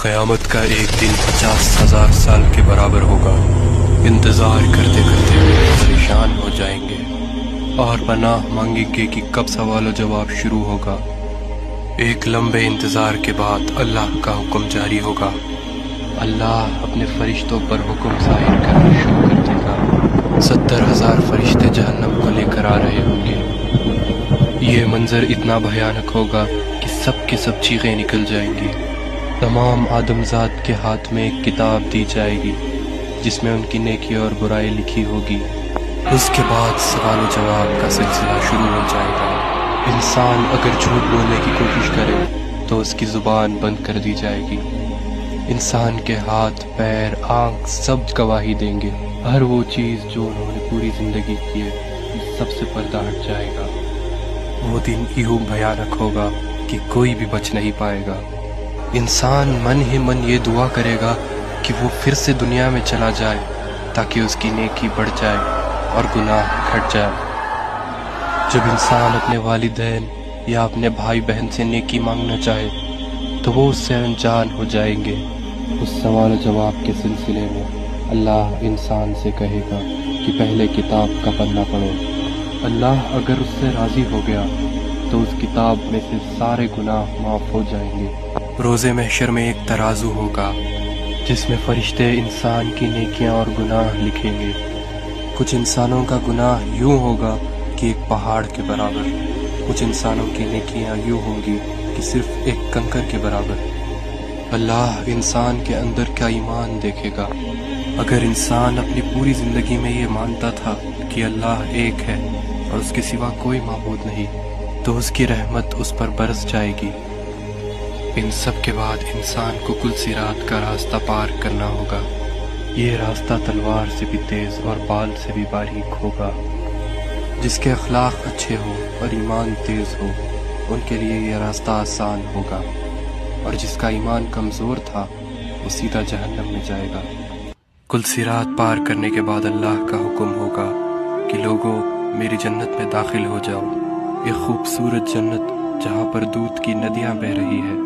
قیامت کا ایک دن 50,000 سال کے برابر ہوگا۔ انتظار کرتے کرتے پریشان ہو جائیں گے اور پناہ مانگیں گے کہ کب سوال و جواب شروع ہوگا۔ ایک لمبے انتظار کے بعد اللہ کا حکم جاری ہوگا۔ اللہ اپنے فرشتوں پر حکم ظاہر کرنا شروع کر دے گا۔ 70,000 فرشتے جہنم کو لے کر آ رہے ہوں گے۔ یہ منظر اتنا بھیانک ہوگا کہ سب کے سب چیخیں نکل جائیں گی۔ تمام آدمزاد کے ہاتھ میں ایک کتاب دی جائے گی جس میں ان کی نیکی اور برائی لکھی ہوگی۔ اس کے بعد سوال و جواب کا سلسلہ شروع ہو جائے گا۔ انسان اگر جھوٹ بولنے کی کوشش کرے تو اس کی زبان بند کر دی جائے گی۔ انسان کے ہاتھ، پیر، آنکھ سب گواہی دیں گے۔ ہر وہ چیز جو انہوں نے پوری زندگی کی ہے سب سے پردہ ہٹ جائے گا۔ وہ دن یوں بھیانک ہوگا کہ کوئی بھی بچ نہیں پائے گا۔ انسان من ہی من یہ دعا کرے گا کہ وہ پھر سے دنیا میں چلا جائے تاکہ اس کی نیکی بڑھ جائے اور گناہ گھٹ جائے۔ جب انسان اپنے والدین یا اپنے بھائی بہن سے نیکی مانگنا چاہے تو وہ اس سے انجان ہو جائیں گے۔ اس سوال و جواب کے سلسلے میں اللہ انسان سے کہے گا کہ پہلے کتاب کا پنہ پڑھو۔ اللہ اگر اس سے راضی ہو گیا تو اس کتاب میں سے سارے گناہ معاف ہو جائیں گے۔ روز محشر میں ایک ترازو ہوگا جس میں فرشتے انسان کی نیکیاں اور گناہ لکھیں گے۔ کچھ انسانوں کا گناہ یوں ہوگا کہ ایک پہاڑ کے برابر، کچھ انسانوں کی نیکیاں یوں ہوں گی کہ صرف ایک کنکر کے برابر۔ اللہ انسان کے اندر کا ایمان دیکھے گا۔ اگر انسان اپنی پوری زندگی میں یہ مانتا تھا کہ اللہ ایک ہے اور اس کے سوا کوئی معبود نہیں تو اس کی رحمت اس پر برس جائے گی۔ ان سب کے بعد انسان کو کل صراط کا راستہ پار کرنا ہوگا۔ یہ راستہ تلوار سے بھی تیز اور بال سے بھی باریک ہوگا۔ جس کے اخلاق اچھے ہو اور ایمان تیز ہو ان کے لیے یہ راستہ آسان ہوگا، اور جس کا ایمان کمزور تھا وہ سیدھا جہنم میں جائے گا۔ کل صراط پار کرنے کے بعد اللہ کا حکم ہوگا کہ لوگوں میری جنت میں داخل ہو جاؤ، یہ خوبصورت جنت جہاں پر دودھ کی ندیاں بہہ رہی ہے۔